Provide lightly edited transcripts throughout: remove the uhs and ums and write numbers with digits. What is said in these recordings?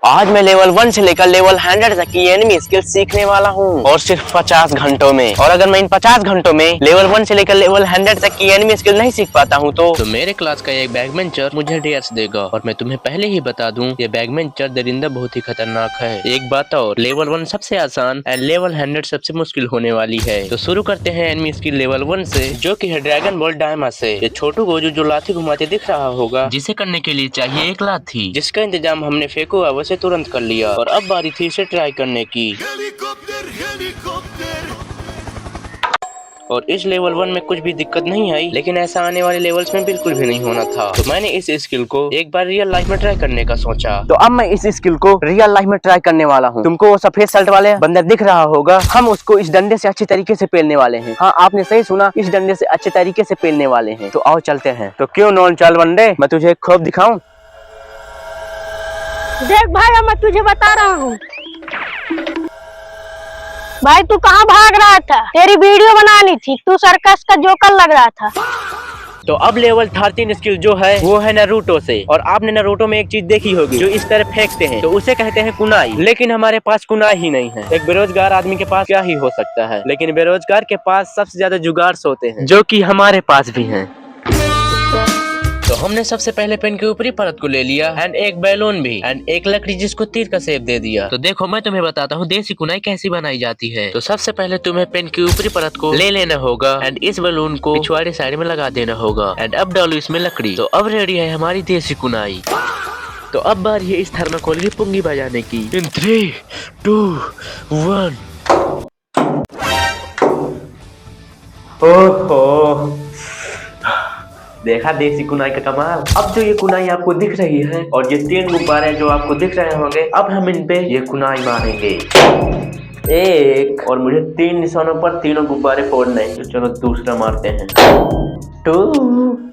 आज मैं लेवल 1 से लेकर लेवल 100 तक की एनिमी स्किल सीखने वाला हूँ और सिर्फ 50 घंटों में। और अगर मैं इन 50 घंटों में लेवल 1 से लेकर लेवल 100 तक की एनिमी स्किल नहीं सीख पाता हूँ तो मेरे क्लास का एक बैकबेंचर मुझे डेयर्स देगा। और मैं तुम्हें पहले ही बता दूं, ये बैकबेंचर दरिंदा बहुत ही खतरनाक है। एक बात और, लेवल 1 सबसे आसान एंड लेवल 100 सबसे मुश्किल होने वाली है। तो शुरू करते हैं एनिमी स्किल लेवल 1 से, जो की है ड्रैगन बॉल डायमा से। ये छोटू गोजू जो लाठी घुमाते दिख रहा होगा, जिसे करने के लिए चाहिए एक लाठी, जिसका इंतजाम हमने फेंको हुआ से तुरंत कर लिया। और अब बारी थी इसे ट्राई करने की। और इस लेवल 1 में कुछ भी दिक्कत नहीं आई, लेकिन ऐसा आने वाले लेवल्स में बिल्कुल भी नहीं होना था। तो मैंने इस स्किल को एक बार रियल लाइफ में ट्राई करने का सोचा। तो अब मैं इस स्किल को रियल लाइफ में ट्राई करने वाला हूँ। तुमको वो सफेद शर्ट वाले बंदर दिख रहा होगा, हम उसको इस डंडे से अच्छे तरीके से पेलने वाले हैं। हाँ, आपने सही सुना, इस डंडे से अच्छे तरीके से पेलने वाले हैं। तो आओ चलते हैं। तो क्यों नॉन चाल वनडे, मैं तुझे एक खौफ दिखाऊं? देख भाई, मैं तुझे बता रहा हूँ। भाई तू कहाँ भाग रहा था? तेरी वीडियो बनानी थी, तू सर्कस का जोकर लग रहा था। तो अब लेवल 13 स्किल जो है वो है नारुतो से। और आपने नारुतो में एक चीज देखी होगी, जो इस तरह फेंकते हैं, तो उसे कहते हैं कुनाई। लेकिन हमारे पास कुनाई ही नहीं है। एक बेरोजगार आदमी के पास क्या ही हो सकता है, लेकिन बेरोजगार के पास सबसे ज्यादा जुगाड़ होते हैं, जो कि हमारे पास भी हैं। तो हमने सबसे पहले पेन की ऊपरी परत को ले लिया एंड एक बैलून भी एंड एक लकड़ी जिसको तीर का शेप दे दिया। तो देखो, मैं तुम्हें बताता हूँ देसी कुनाई कैसी बनाई जाती है। तो सबसे पहले तुम्हें पेन की ऊपरी परत को ले लेना होगा एंड इस बैलून को पिछवाड़े साइड में लगा देना होगा एंड अब डालो इसमें लकड़ी। तो अब रेडी है हमारी देसी कुनाई। तो अब बारी है इस थर्माकोल की पुंगी बजाने की। इन 3, 2, 1। ओहो, देखा देसी कुनाई का कमाल। अब जो ये कुनाई आपको दिख रही है और ये 3 गुब्बारे जो आपको दिख रहे होंगे, अब हम इन पे ये कुनाई मारेंगे। एक, और मुझे 3 निशानों पर तीनों गुब्बारे फोड़ने हैं। तो चलो दूसरा मारते हैं। 2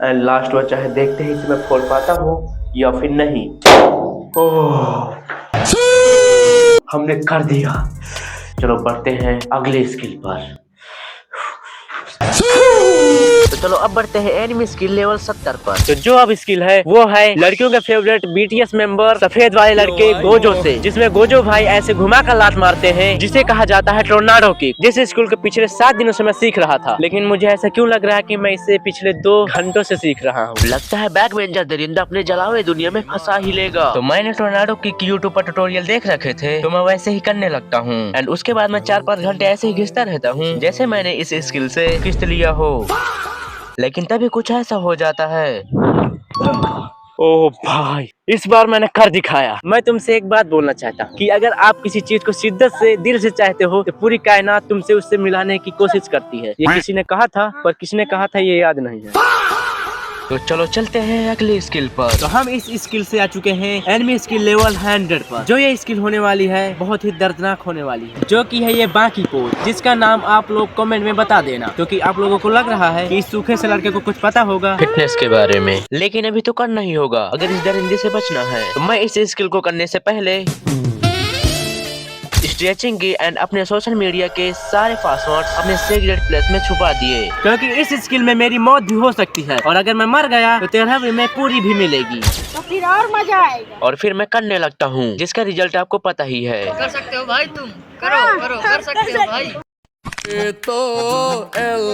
एंड लास्ट बचा है, देखते हैं कि मैं फोड़ पाता हूँ या फिर नहीं। ओह, हमने कर दिया। चलो बढ़ते हैं अगले स्किल पर। तो चलो अब बढ़ते हैं एनिमी स्किल लेवल 70 पर। तो जो अब स्किल है वो है लड़कियों के फेवरेट बीटीएस मेंबर सफेद वाले लड़के गोजो से, जिसमें गोजो भाई ऐसे घुमा कर लात मारते हैं जिसे कहा जाता है टोर्नाडो किक। जिस स्किल को पिछले 7 दिनों से मैं सीख रहा था, लेकिन मुझे ऐसा क्यों लग रहा है कि मैं इसे पिछले 2 घंटों से सीख रहा हूँ। लगता है बैकबेंचर दरिंदा अपने जलावे दुनिया में फंसा ही लेगा। तो मैंने टोर्नाडो किक यूट्यूब पर ट्यूटोरियल देख रखे थे, तो मैं वैसे ही करने लगता हूँ एंड उसके बाद मैं 4-5 घंटे ऐसे ही घिसता रहता हूँ जैसे मैंने इस स्किल से खींच लिया हो। लेकिन तभी कुछ ऐसा हो जाता है। ओह भाई, इस बार मैंने कर दिखाया। मैं तुमसे एक बात बोलना चाहता हूँ कि अगर आप किसी चीज को शिद्दत से दिल से चाहते हो, तो पूरी कायनात तुमसे उससे मिलाने की कोशिश करती है। ये किसी ने कहा था, पर किसने कहा था ये याद नहीं है। तो चलो चलते हैं अगले स्किल पर। तो हम इस स्किल से आ चुके हैं एनिमी स्किल लेवल 100 पर। जो ये स्किल होने वाली है बहुत ही दर्दनाक होने वाली है, जो कि है ये बाकी पोज, जिसका नाम आप लोग कमेंट में बता देना, क्योंकि आप लोगों को लग रहा है कि इस सूखे से लड़के को कुछ पता होगा फिटनेस के बारे में। लेकिन अभी तो करना ही होगा अगर इस दरिंदे से बचना है। तो मैं इस स्किल को करने से पहले स्ट्रेचिंग की एंड अपने सोशल मीडिया के सारे पासवर्ड्स अपने सीक्रेट प्लेस में छुपा दिए, क्योंकि इस स्किल में मेरी मौत भी हो सकती है और अगर मैं मर गया तो 13वीं में पूरी भी मिलेगी। तो फिर और मजा आएगा। और फिर मैं करने लगता हूँ, जिसका रिजल्ट आपको पता ही है। कर सकते हो भाई, तुम करो करो कर सकते हो भाई। तो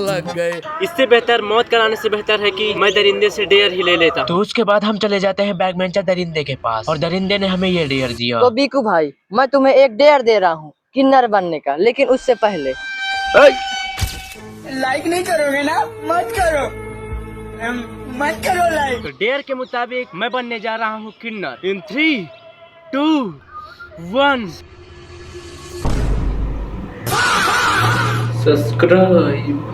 लग गए। इससे बेहतर, मौत कराने से बेहतर है कि मैं दरिंदे से डेयर ही ले लेता। तो उसके बाद हम चले जाते हैं बैकबेंचर दरिंदे के पास और दरिंदे ने हमें ये डेयर दिया। तो बीकू भाई, मैं तुम्हें एक डेयर दे रहा हूँ किन्नर बनने का, लेकिन उससे पहले लाइक नहीं करोगे ना? मत करो, मत करो लाइक। तो डेयर के मुताबिक मैं बनने जा रहा हूँ किन्नर। इन 3, 2, 1। सब्सक्राइब।